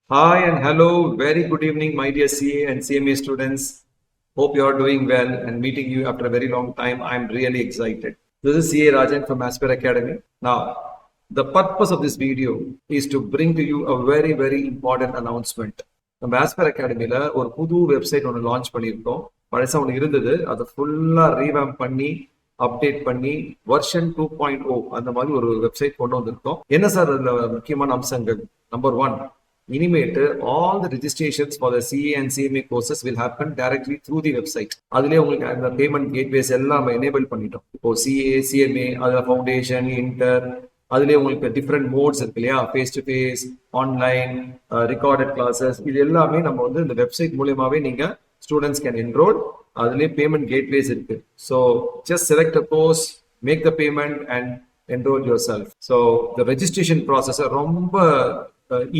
Hi and hello. Very good evening, my dear CA and CMA students. Hope you are doing well and meeting you after a very long time. I'm really excited. This is CA Rajan from Aspire Academy. Now, the purpose of this video is to bring to you a very important announcement. நம்ம ஆஸ்பர் அகாடமியில் ஒரு புது website ஒன்று launch பண்ணியிருக்கோம். பழசா ஒன்று இருந்தது, அதை ஃபுல்லாக ரீவேம்ப் பண்ணி அப்டேட் பண்ணி வெர்ஷன் 2.0 அந்த மாதிரி ஒரு வெப்சைட் கொண்டு வந்திருக்கோம். என்ன சார் அதில் முக்கியமான அம்சங்கள்? நம்பர் 1, இனிமேட்டு all the registrations for the CA and CMA courses will happen directly through the website. அதுலேயே உங்களுக்கு அந்த பேமெண்ட் கேட்வேஸ் எல்லாம் நம்ம எனேபிள் பண்ணிட்டோம். இப்போ CA, CMA, அதில் ஃபவுண்டேஷன், இன்டர், அதுலேயே உங்களுக்கு டிஃப்ரெண்ட் மோட்ஸ் இருக்கு இல்லையா, face to face, online, recorded classes, இது எல்லாமே நம்ம வந்து இந்த வெப்சைட் மூலியமாவே நீங்க ஸ்டூடெண்ட்ஸ் கேன் என்ரோல். அதுலேயே பேமெண்ட் கேட்வேஸ் இருக்கு. So just select a course, make the payment and enroll yourself. So the registration process ரொம்ப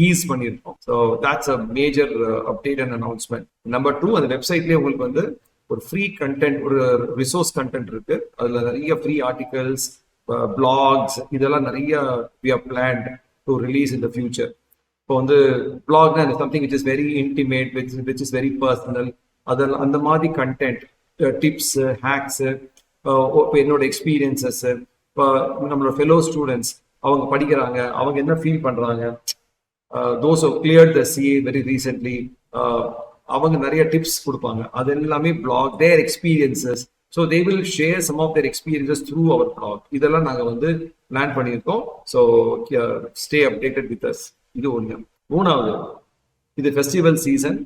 ஈஸ் பண்ணியிருக்கோம். So that's a major update and announcement. Number 2, அந்த வெப்சைட்லேயே உங்களுக்கு வந்து ஒரு ஃப்ரீ கண்டென்ட், ஒரு ரிசோர்ஸ் கண்டென்ட் இருக்கு. அதுல நிறைய ஃப்ரீ ஆர்டிகல்ஸ், பிளாக்ஸ், இதெல்லாம் நிறைய we have planned to release in the future. இப்போ வந்து பிளாக்னா something which is very intimate, which is very personal. அதில் அந்த மாதிரி கண்டென்ட், டிப்ஸ், ஹேக்ஸ், என்னோட எக்ஸ்பீரியன்சஸ், இப்போ நம்மளோட ஃபெலோ ஸ்டூடெண்ட்ஸ் அவங்க படிக்கிறாங்க, அவங்க என்ன ஃபீல் பண்றாங்க, those who cleared the CA very recently, அவங்க நிறைய டிப்ஸ் கொடுப்பாங்க. அது எல்லாமே blog, their experiences. So they will share some of their experiences through our blog. இதெல்லாம் நாங்க வந்து பிளான் பண்ணியிருக்கோம். So stay updated with us. இது ஒன்று. மூணாவது, இது festival season.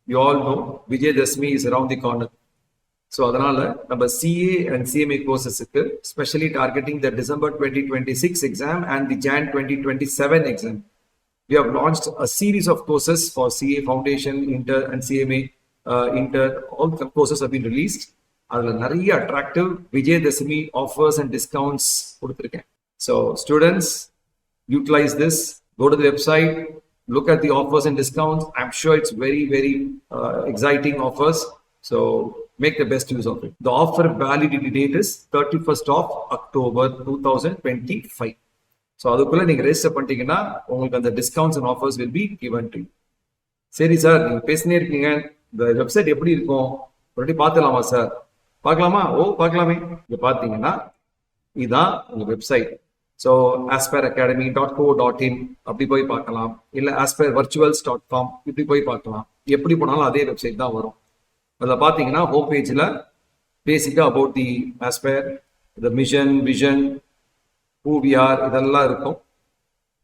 You all know Vijayadashmi is around the corner. So அதனால நம்ம CA and CMA கோர்சஸுக்கு specially targeting the December 2026 exam and the Jan 2027 exam. We have launched a series of courses for CA Foundation, Inter and CMA Inter. All the courses have been released. அதுல நிறைய attractive Vijayadashmi offers and discounts கொடுத்திருக்கேன். So students, utilize this. Go to the website, look at the offers and discounts. I'm sure it's very exciting offers. So make the best use of it. The offer validity date is 31st of October 2025. So அதுக்குள்ள நீங்க register பண்ணிட்டீங்கன்னா உங்களுக்கு அந்த discounts and offers will be given to you. சரி sir, நீங்க பேசினே இருக்கீங்க, இந்த வெப்சைட் எப்படி இருக்கும் ஒரு பார்த்துலாமா சார்? பார்க்கலாமா? பார்க்கலாமே. இங்க பார்த்தீங்கன்னா இதுதான் உங்க வெப்சைட். ஸோ aspireacademy.co.in அப்படி போய் பார்க்கலாம், இல்லை aspirevirtuals.com இப்படி போய் பார்க்கலாம். எப்படி போனாலும் அதே வெப்சைட் தான் வரும். அதில் பார்த்தீங்கன்னா ஹோம் பேஜில் பேசிக்காக about the Aspire, the mission, vision, who we are, இதெல்லாம் இருக்கும்.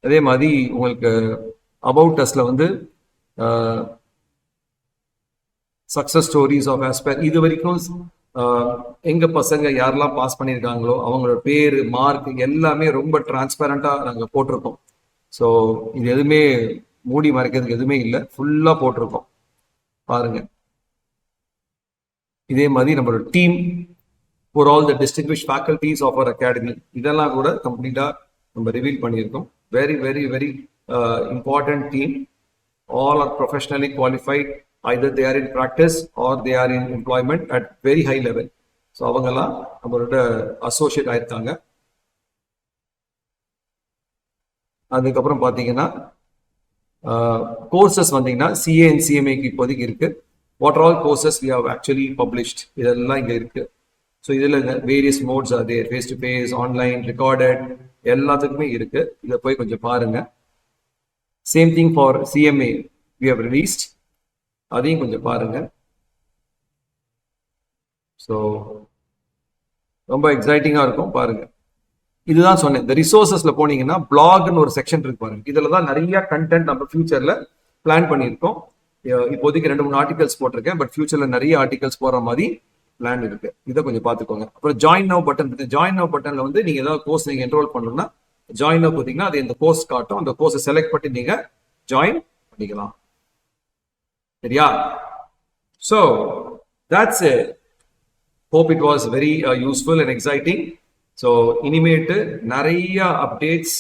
அதே மாதிரி உங்களுக்கு அபவுட் அஸ்ல வந்து சக்சஸ் ஸ்டோரிஸ் ஆஃப் ஆஸ்பயர், இது வரைக்கும் எங்க பசங்க யாரெல்லாம் பாஸ் பண்ணியிருக்காங்களோ அவங்களோட பேரு, மார்க் எல்லாமே ரொம்ப டிரான்ஸ்பரண்டா நாங்கள் போட்டிருக்கோம். ஸோ இது எதுவுமே மூடி மறைக்கிறதுக்கு எதுவுமே இல்லை, ஃபுல்லா போட்டிருக்கோம் பாருங்க. இதே மாதிரி நம்மளோட team, for all the distinguished faculties of our academy, இதெல்லாம் கூட கம்ப்ளீட்டா நம்ம ரிவீல் பண்ணியிருக்கோம். very important team. All are professionally qualified, either they are in practice or they are in employment at very high level. So அவங்கெல்லாம் நம்மளோட associate ஆயிருக்காங்க. அதுக்கப்புறம் பார்த்தீங்கன்னா கோர்சஸ் வந்தீங்கன்னா CA and CMAக்கு இப்போதைக்கு இருக்கு. What are all courses we have actually published, இதெல்லாம் இங்க இருக்கு. ஸோ இதில் வேரியஸ் மோட்ஸ் அது face to face, online, recorded, எல்லாத்துக்குமே இருக்கு. இதை போய் கொஞ்சம் பாருங்க. Same thing for CMA we have released, அதையும் கொஞ்சம் பாருங்க. ஸோ ரொம்ப எக்ஸைட்டிங்காக இருக்கும், பாருங்க. இதுதான் சொன்னேன், இந்த ரிசோர்சஸ்ல போனீங்கன்னா பிளாக்னு ஒரு செக்ஷன் இருக்கு பாருங்க. இதுல தான் நிறைய கண்டென்ட் நம்ம ஃபியூச்சர்ல பிளான் பண்ணியிருக்கோம். இப்போதைக்கு 2-3 ஆர்டிகல்ஸ் போட்டிருக்கேன், பட் ஃபியூச்சர்ல நிறைய ஆர்டிகல்ஸ் போற மாதிரி பிளான் இருக்கு. இதை கொஞ்சம் பார்த்துக்கோங்க. அப்புறம் ஜாயின் நவ் பட்டன் இருக்கு. ஜாயின் நவ் பட்டன்ல வந்து நீங்க ஏதாவது கோர்ஸ் நீங்க என்ரோல் பண்ணணும்னா ஜாயின் நவ் பார்த்தீங்கன்னா அது இந்த கோர்ஸ் காட்டும். அந்த கோர்ஸை செலக்ட் பண்ணி நீங்க ஜாயின் பண்ணிக்கலாம். சரியா? So that's it. Hope it was very useful and exciting. So இனிமேட்டு நிறைய updates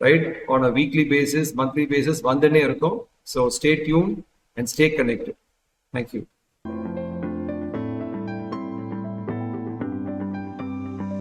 right on a weekly basis, monthly basis வந்துன்னே இருக்கும். So stay tuned and stay connected. Thank you.